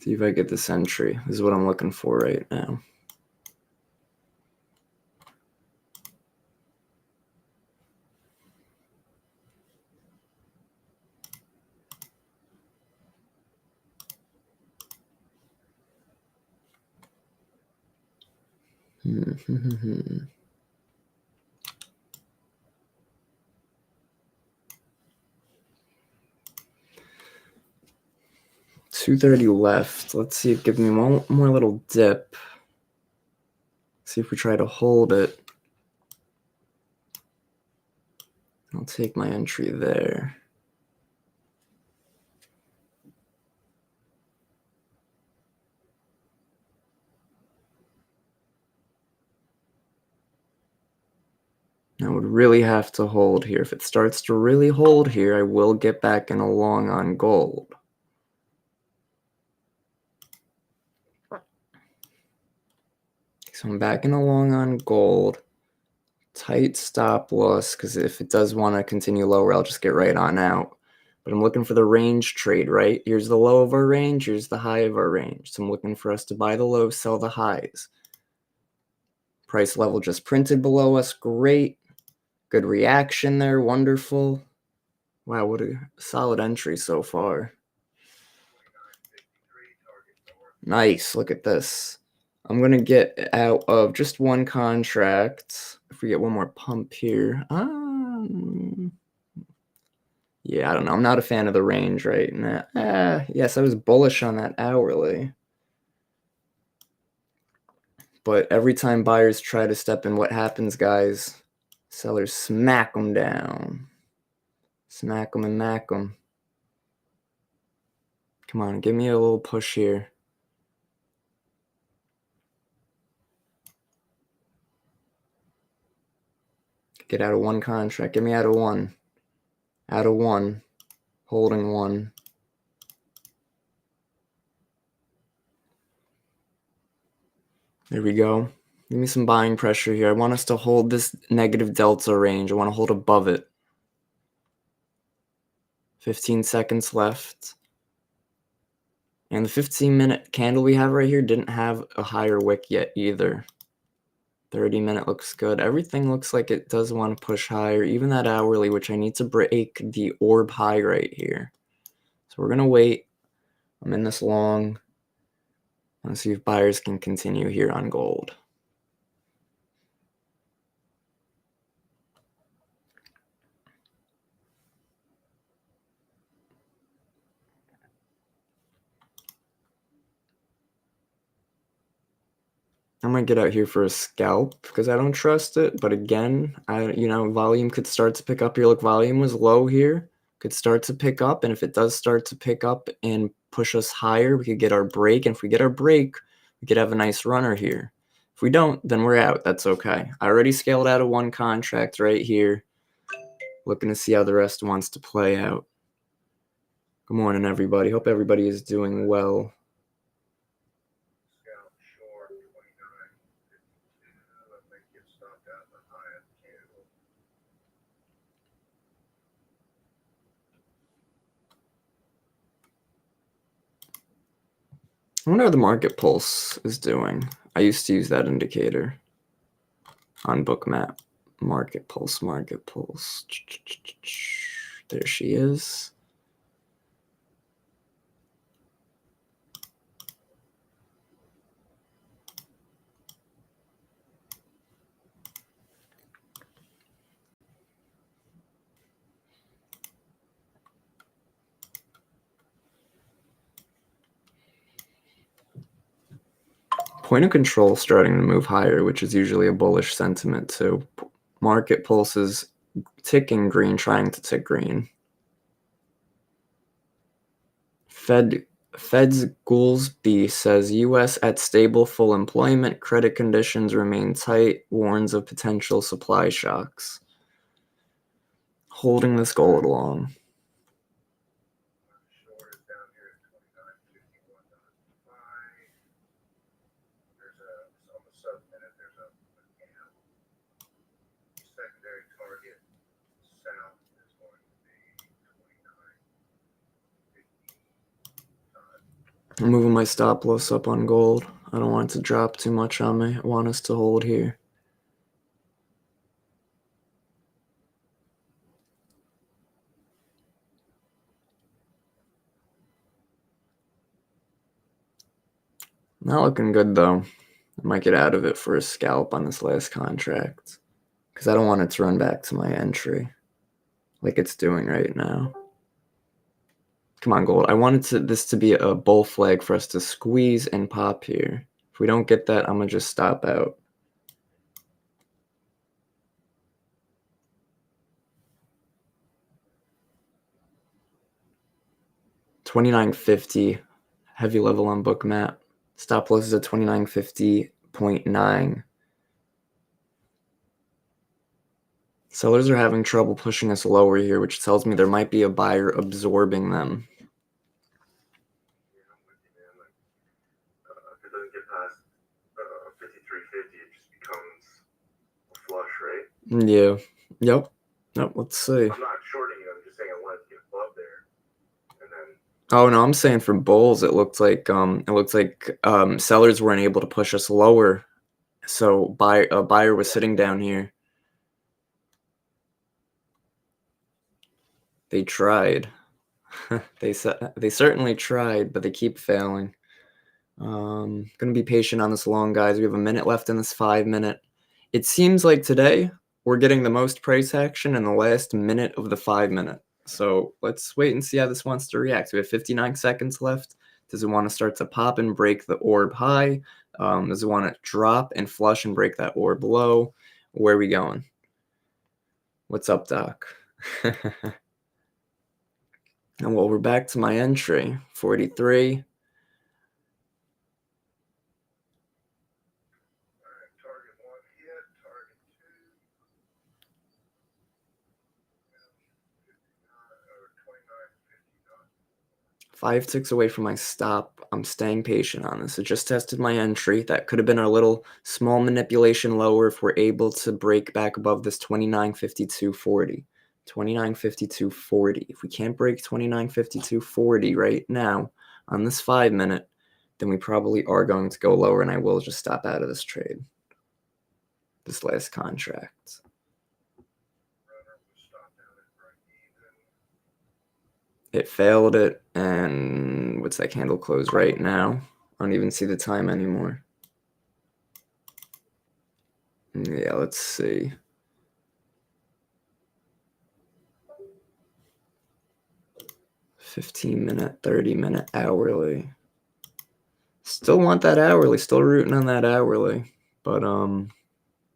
See if I get this entry. This is what I'm looking for right now. $230 left. Let's see if give me one more little dip. See if we try to hold it. I'll take my entry there. I would really have to hold here. If it starts to really hold here, I will get back in a long on gold. So I'm back in a long on gold. Tight stop loss, because if it does want to continue lower, I'll just get right on out. But I'm looking for the range trade, right? Here's the low of our range. Here's the high of our range. So I'm looking for us to buy the low, sell the highs. Price level just printed below us. Great. Good reaction there. Wonderful. Wow, what a solid entry so far. Nice. Look at this. I'm going to get out of just one contract. If we get one more pump here. Yeah, I don't know. I'm not a fan of the range right now. Yes, I was bullish on that hourly. But every time buyers try to step in, what happens, guys? Sellers smack them down. Smack them and mack them. Come on, give me a little push here. Get out of one contract. Get me out of one. Out of one. Holding one. There we go. Give me some buying pressure here. I want us to hold this negative delta range. I want to hold above it. 15 seconds left. And the 15-minute candle we have right here didn't have a higher wick yet either. 30-minute looks good. Everything looks like it does want to push higher, even that hourly, which I need to break the orb high right here. So we're going to wait. I'm in this long. Let's see if buyers can continue here on gold. I'm gonna get out here for a scalp because I don't trust it. But again, volume could start to pick up here. Look, volume was low here. Could start to pick up, and if it does start to pick up and push us higher, we could get our break. And if we get our break, we could have a nice runner here. If we don't, then we're out. That's okay. I already scaled out of one contract right here. Looking to see how the rest wants to play out. Good morning, everybody. Hope everybody is doing well. Scalp short 29.52. I think it stopped out the high of the candle. I wonder how the market pulse is doing. I used to use that indicator on Bookmap. Market pulse. There she is. Point of control starting to move higher, which is usually a bullish sentiment too. Market pulse is ticking green, trying to tick green. Fed's Goolsbee says U.S. at stable full employment, credit conditions remain tight, warns of potential supply shocks. Holding this gold along. Short is down here at 29.51.5. There's on the sub-minute, there's a gap. Secondary target south is going to be 29.55. I'm moving my stop loss up on gold. I don't want it to drop too much on me. I want us to hold here. Not looking good though. I might get out of it for a scalp on this last contract because I don't want it to run back to my entry like it's doing right now. Come on, gold. I wanted this to be a bull flag for us to squeeze and pop here. If we don't get that, I'm going to just stop out. $29.50 heavy level on Bookmap. Stop loss is at 29.50.9. Sellers are having trouble pushing us lower here, which tells me there might be a buyer absorbing them. Yeah, I'm with you, man. Like, if it doesn't get past 53.50, it just becomes a flush, right? Yeah. Yep. Let's see. I'm not shorting you. I'm just saying I wanted to get above there, and then. Oh no, I'm saying for bulls, it looked like sellers weren't able to push us lower, so a buyer was sitting down here. They tried. They certainly tried, but they keep failing. Gonna be patient on this long, guys. We have a minute left in this 5-minute. It seems like today we're getting the most price action in the last minute of the 5-minute. So let's wait and see how this wants to react. We have 59 seconds left. Does it want to start to pop and break the orb high? Does it want to drop and flush and break that orb low? Where are we going? What's up, Doc? And well, we're back to my entry, 43. Target 1 hit, target 2, 5 ticks away from my stop. I'm staying patient on this. It just tested my entry. That could have been a little small manipulation lower if we're able to break back above this 29.52.40. 29.52.40. If we can't break 29.52.40 right now on this 5-minute, then we probably are going to go lower, and I will just stop out of this trade. this last contract. Runner was stopped out at break even. It failed it, and what's that candle close right now? I don't even see the time anymore. Yeah, let's see. $15-minute, 30-minute, hourly. Still want that hourly, still rooting on that hourly. But we'll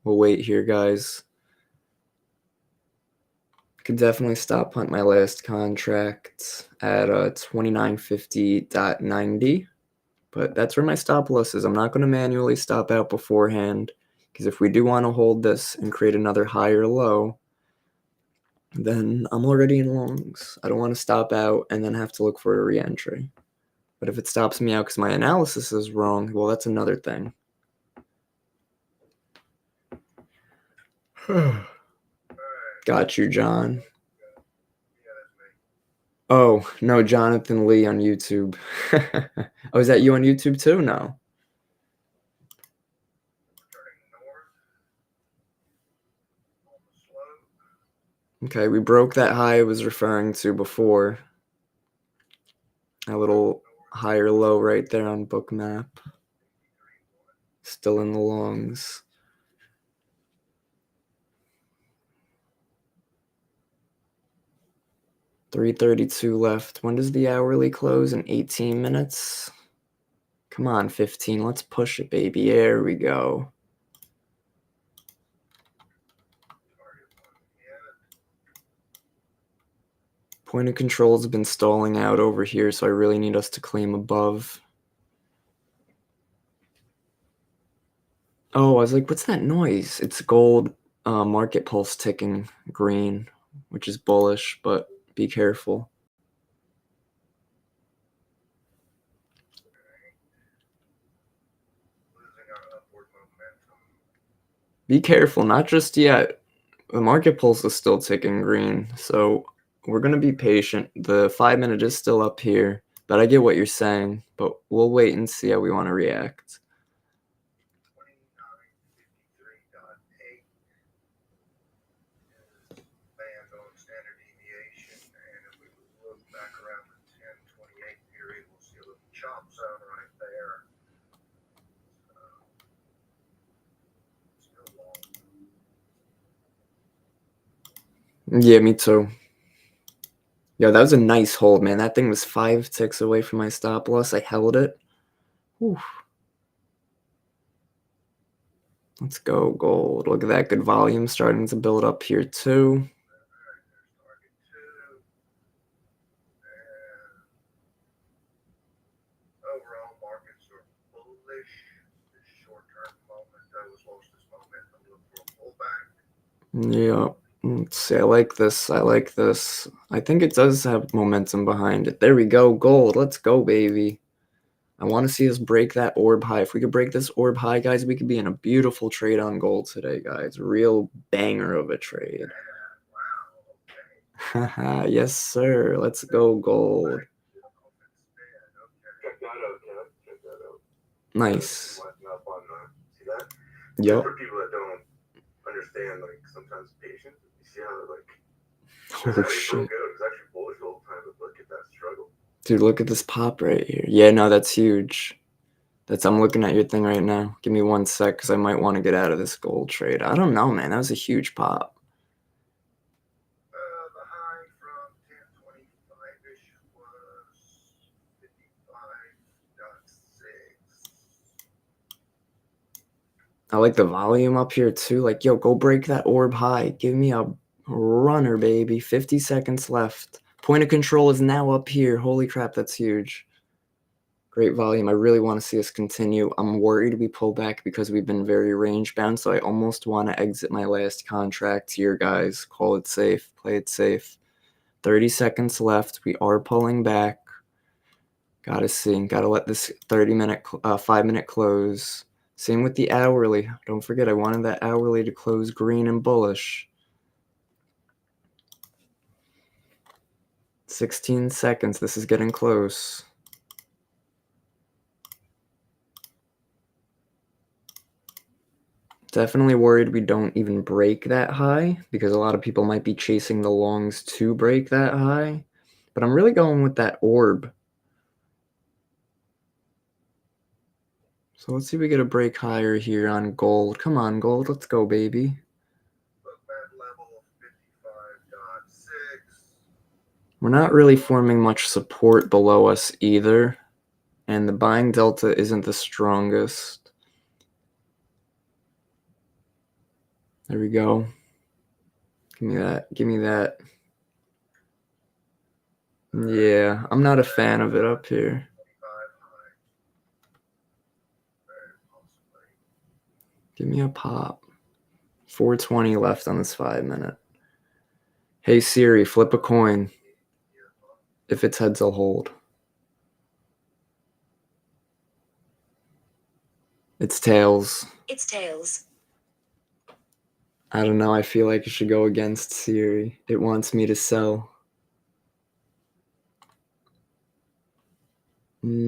wait here, guys. Could definitely stop hunt my last contract at 2950.90. But that's where my stop loss is. I'm not going to manually stop out beforehand, because if we do want to hold this and create another higher low, then I'm already in longs. I don't want to stop out and then have to look for a re-entry. But if it stops me out because my analysis is wrong, well, that's another thing. Got you, John. Yeah, that's me. Oh, no, Jonathan Lee on YouTube. Oh, is that you on YouTube too? No. Turning north on the slope. Okay, we broke that high I was referring to before. A little higher low right there on book map. Still in the longs. $3:32 left. When does the hourly close? In 18 minutes? Come on, 15. Let's push it, baby. There we go. Point of control has been stalling out over here, so I really need us to claim above. Oh, I was like, what's that noise? It's gold market pulse ticking green, which is bullish, but be careful. Losing our upward momentum. Be careful, not just yet. The market pulse is still ticking green, so we're going to be patient. The 5-minute is still up here, but I get what you're saying, but we'll wait and see how we want to react. 2953.8 is band on standard deviation, and if we look back around the 1028 period, we'll see a little chop zone right there. Still long. Yeah, me too. Yo, that was a nice hold, man. That thing was 5 ticks away from my stop loss. I held it. Whew. Let's go, gold. Look at that good volume starting to build up here, too. Alright, there's target 2. And overall, markets are bullish. This short-term moment, though, has lost its momentum. Look for a pullback. Yeah. Let's see. I like this. I like this. I think it does have momentum behind it. There we go. Gold. Let's go, baby. I want to see us break that orb high. If we could break this orb high, guys, we could be in a beautiful trade on gold today, guys. Real banger of a trade. Wow, okay. Yes, sir. Let's go, gold. Okay. Check that out, Kev. Check that out. Nice. Lighten up on see that? Yep. For people that don't understand, like, sometimes patience, you see how they're like, Oh, they shit. broke out. It was actually bullish the whole time, but look at that struggle. Dude, look at this pop right here. Yeah, no, that's huge. I'm looking at your thing right now. Give me 1 sec, because I might want to get out of this gold trade. I don't know, man. That was a huge pop. The high from 1025-ish was 55.6. I like the volume up here, too. Like, yo, go break that orb high. Give me a runner, baby. 50 seconds left. Point of control is now up here. Holy crap, that's huge. Great volume. I really want to see us continue. I'm worried we pull back because we've been very range bound, so I almost want to exit my last contract here, guys. Call it safe. Play it safe. 30 seconds left. We are pulling back. Gotta see. Gotta let this 5-minute close. Same with the hourly. Don't forget, I wanted that hourly to close green and bullish. 16 seconds. This is getting close. Definitely worried we don't even break that high because a lot of people might be chasing the longs to break that high. But I'm really going with that orb. So let's see if we get a break higher here on gold. Come on, gold. Let's go, baby. Look at level 55.6. We're not really forming much support below us either. And the buying delta isn't the strongest. There we go. Give me that. Give me that. Yeah, I'm not a fan of it up here. 25 high. Very possibly. Give me a pop. 420 left on this 5 minute. Hey Siri, flip a coin. If it's heads, I'll hold. It's tails. It's tails. I don't know. I feel like I should go against Siri. It wants me to sell. Alright,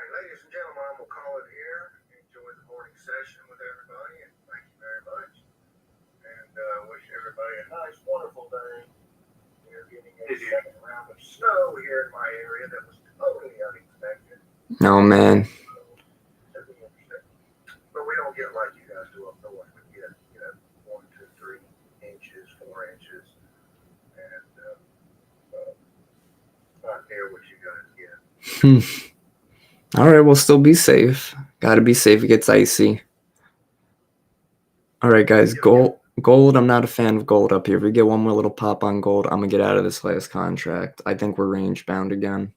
ladies and gentlemen, we'll call it here. Enjoy the morning session with everybody, and thank you very much. And wish everybody a nice, wonderful day. We're getting a second round of snow here in my area that was totally unexpected. Oh man. That'd be interesting. But we don't get like you guys do up north. We get, 1, 2, 3 inches, 4 inches, and not near what you guys get. All right, we'll still be safe. Gotta be safe. It gets icy. All right, guys. Gold. I'm not a fan of gold up here. If we get one more little pop on gold, I'm gonna get out of this last contract. I think we're range bound again.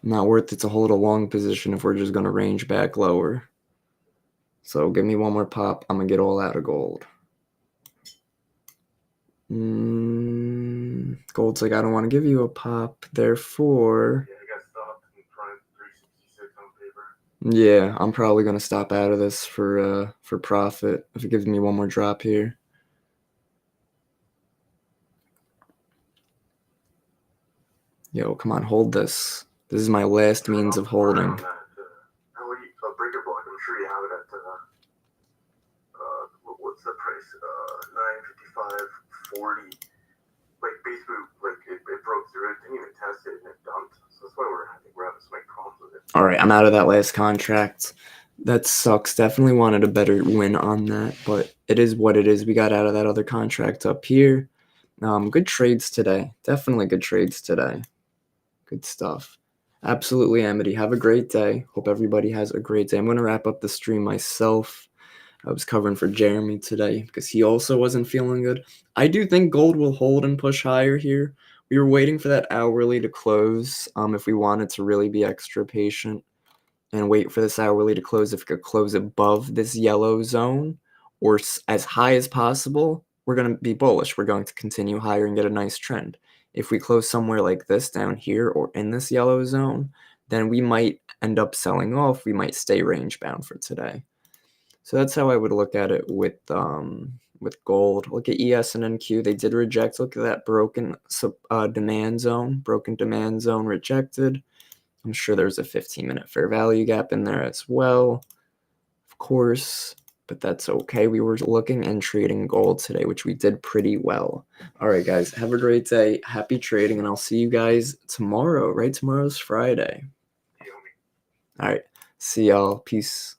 Not worth it to hold a long position if we're just gonna range back lower. So give me one more pop. I'm gonna get all out of gold. Gold's like, I don't want to give you a pop, therefore. Yeah, I got stopped in front of 366 on paper. Yeah, I'm probably gonna stop out of this for profit if it gives me one more drop here. Yo, come on, hold this. This is my last means of holding. A breaker block. I'm sure you have it at what's the price? 955.40. Like basically, like it broke through it. Didn't even test it, and it dumped. So that's why I think we're having so many problems with it. All right, I'm out of that last contract. That sucks. Definitely wanted a better win on that, but it is what it is. We got out of that other contract up here. Good trades today. Definitely good trades today. Good stuff. Absolutely, Amity. Have a great day. Hope everybody has a great day. I'm going to wrap up the stream myself. I was covering for Jeremy today because he also wasn't feeling good. I do think gold will hold and push higher here. We were waiting for that hourly to close if we wanted to really be extra patient and wait for this hourly to close. If it could close above this yellow zone or as high as possible, we're going to be bullish. We're going to continue higher and get a nice trend. If we close somewhere like this down here or in this yellow zone, then we might end up selling off. We might stay range bound for today. So that's how I would look at it with gold. Look at ES and NQ. They did reject. Look at that broken demand zone. Broken demand zone rejected. I'm sure there's a 15-minute fair value gap in there as well, of course. But that's okay. We were looking and trading gold today, which we did pretty well. All right, guys. Have a great day. Happy trading, and I'll see you guys tomorrow, right? Tomorrow's Friday. All right. See y'all. Peace.